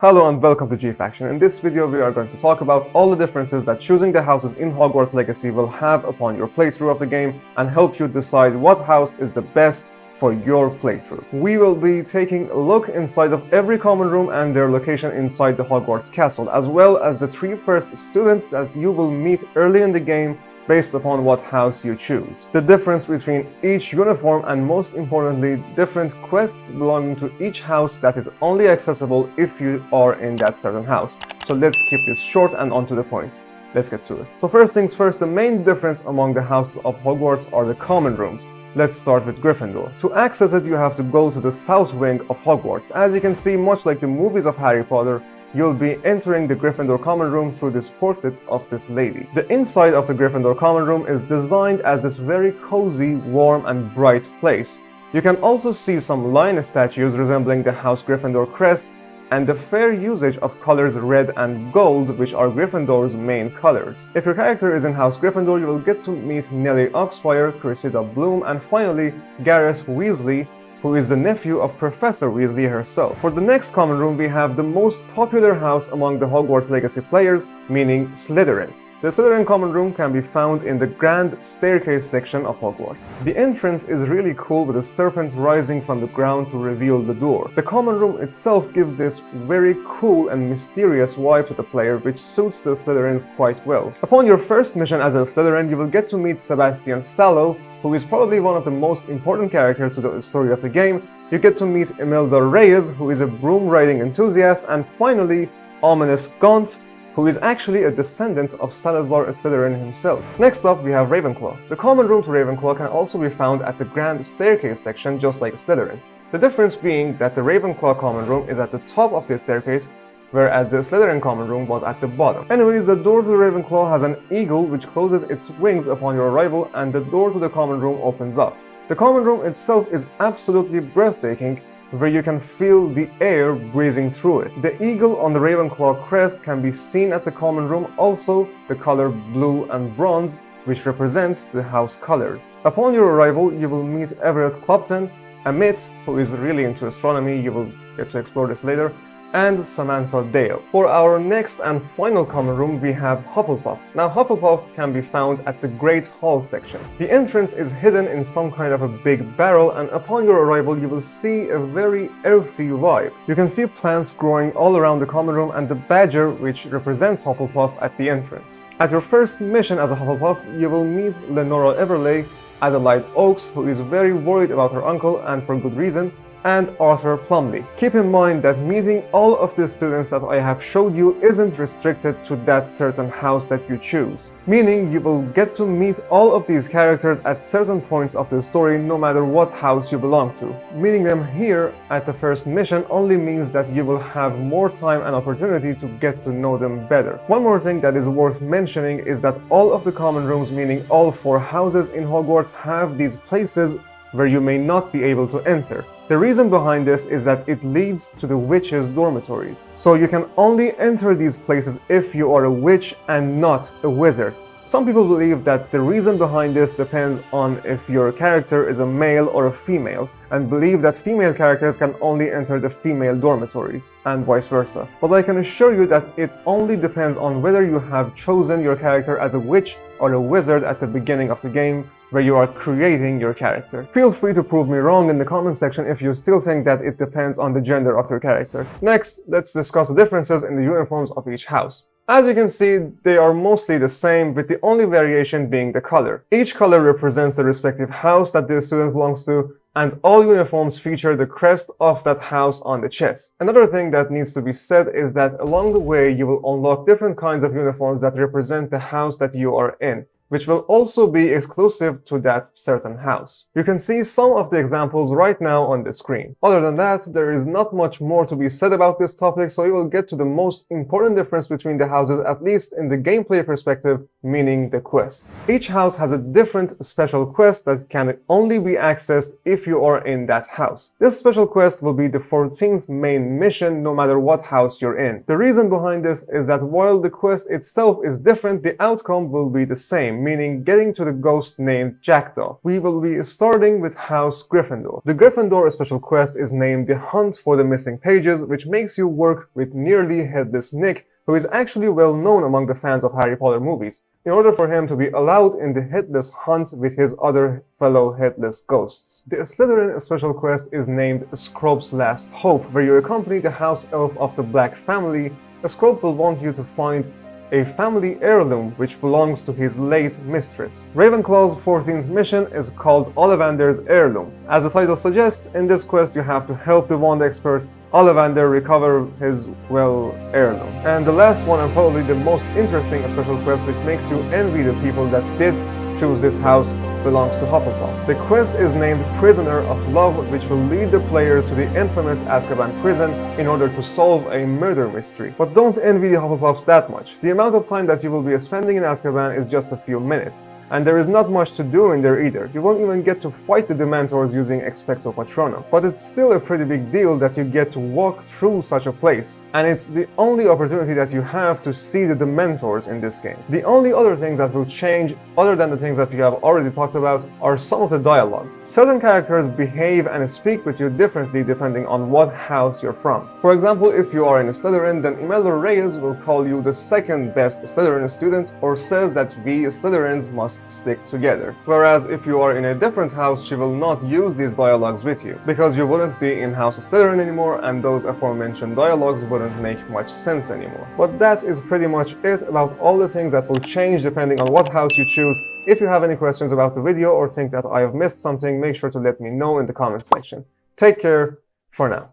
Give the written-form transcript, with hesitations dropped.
Hello and welcome to G-Faction. In this video we are going to talk about all the differences that choosing the houses in Hogwarts Legacy will have upon your playthrough of the game and help you decide what house is the best for your playthrough. We will be taking a look inside of every common room and their location inside the Hogwarts castle, as well as the three first students that you will meet early in the game based upon what house you choose. The difference between each uniform and most importantly, different quests belonging to each house that is only accessible if you are in that certain house. So let's keep this short and on to the point. Let's get to it. So first things first, the main difference among the houses of Hogwarts are the common rooms. Let's start with Gryffindor. To access it, you have to go to the south wing of Hogwarts. As you can see, much like the movies of Harry Potter, you'll be entering the Gryffindor common room through this portrait of this lady. The inside of the Gryffindor common room is designed as this very cozy, warm and bright place. You can also see some lion statues resembling the House Gryffindor crest and the fair usage of colors red and gold, which are Gryffindor's main colors. If your character is in House Gryffindor, you will get to meet Nellie Oxfire, Cressida Bloom, and finally Gareth Weasley, who is the nephew of Professor Weasley herself. For the next common room, we have the most popular house among the Hogwarts Legacy players, meaning Slytherin. The Slytherin common room can be found in the grand staircase section of Hogwarts. The entrance is really cool with a serpent rising from the ground to reveal the door. The common room itself gives this very cool and mysterious vibe to the player, which suits the Slytherins quite well. Upon your first mission as a Slytherin, you will get to meet Sebastian Sallow, who is probably one of the most important characters to the story of the game. You get to meet Imelda Reyes, who is a broom riding enthusiast, and finally Ominous Gaunt, who is actually a descendant of Salazar Slytherin himself. Next up, we have Ravenclaw. The common room to Ravenclaw can also be found at the grand staircase section, just like Slytherin. The difference being that the Ravenclaw common room is at the top of the staircase, whereas the Slytherin common room was at the bottom. Anyways, the door to the Ravenclaw has an eagle which closes its wings upon your arrival, and the door to the common room opens up. The common room itself is absolutely breathtaking, where you can feel the air breezing through it. The eagle on the Ravenclaw crest can be seen at the common room, also the color blue and bronze, which represents the house colors. Upon your arrival, you will meet Everett Clopton, Amit, who is really into astronomy, you will get to explore this later, and Samantha Dale. For our next and final common room, we have Hufflepuff. Now, Hufflepuff can be found at the Great Hall section. The entrance is hidden in some kind of a big barrel, and upon your arrival, you will see a very earthy vibe. You can see plants growing all around the common room and the badger, which represents Hufflepuff, at the entrance. At your first mission as a Hufflepuff, you will meet Lenora Everleigh, Adelaide Oakes, who is very worried about her uncle, and for good reason, and Arthur Plumley. Keep in mind that meeting all of the students that I have showed you isn't restricted to that certain house that you choose, meaning you will get to meet all of these characters at certain points of the story no matter what house you belong to. Meeting them here at the first mission only means that you will have more time and opportunity to get to know them better. One more thing that is worth mentioning is that all of the common rooms, meaning all four houses in Hogwarts, have these places where you may not be able to enter. The reason behind this is that it leads to the witches' dormitories. So you can only enter these places if you are a witch and not a wizard. Some people believe that the reason behind this depends on if your character is a male or a female, and believe that female characters can only enter the female dormitories, and vice versa. But I can assure you that it only depends on whether you have chosen your character as a witch or a wizard at the beginning of the game, where you are creating your character. Feel free to prove me wrong in the comment section if you still think that it depends on the gender of your character. Next, let's discuss the differences in the uniforms of each house. As you can see, they are mostly the same, with the only variation being the color. Each color represents the respective house that the student belongs to, and all uniforms feature the crest of that house on the chest. Another thing that needs to be said is that along the way you will unlock different kinds of uniforms that represent the house that you are in, which will also be exclusive to that certain house. You can see some of the examples right now on the screen. Other than that, there is not much more to be said about this topic, so we will get to the most important difference between the houses, at least in the gameplay perspective, meaning the quests. Each house has a different special quest that can only be accessed if you are in that house. This special quest will be the 14th main mission, no matter what house you're in. The reason behind this is that while the quest itself is different, the outcome will be the same, game, meaning getting to the ghost named Jackdaw. We will be starting with House Gryffindor. The Gryffindor special quest is named The Hunt for the Missing Pages, which makes you work with nearly headless Nick, who is actually well known among the fans of Harry Potter movies, in order for him to be allowed in the headless hunt with his other fellow headless ghosts. The Slytherin special quest is named Scrope's Last Hope, where you accompany the house elf of the Black family. Scrope will want you to find a family heirloom which belongs to his late mistress. Ravenclaw's 14th mission is called Ollivander's Heirloom. As the title suggests, in this quest you have to help the wand expert Ollivander recover his, well, heirloom. And the last one, and probably the most interesting special quest, which makes you envy the people that did choose this house, belongs to Hufflepuff. The quest is named Prisoner of Love, which will lead the players to the infamous Azkaban prison in order to solve a murder mystery. But don't envy the Hufflepuffs that much. The amount of time that you will be spending in Azkaban is just a few minutes, and there is not much to do in there either. You won't even get to fight the Dementors using Expecto Patronum. But it's still a pretty big deal that you get to walk through such a place, and it's the only opportunity that you have to see the Dementors in this game. The only other things that will change, other than the things that we have already talked about, are some of the dialogues. Certain characters behave and speak with you differently depending on what house you're from. For example, if you are in Slytherin, then Imelda Reyes will call you the second best Slytherin student, or says that we Slytherins must stick together. Whereas if you are in a different house, she will not use these dialogues with you, because you wouldn't be in House Slytherin anymore, and those aforementioned dialogues wouldn't make much sense anymore. But that is pretty much it about all the things that will change depending on what house you choose. If you have any questions about the video or think that I have missed something, make sure to let me know in the comment section. Take care for now.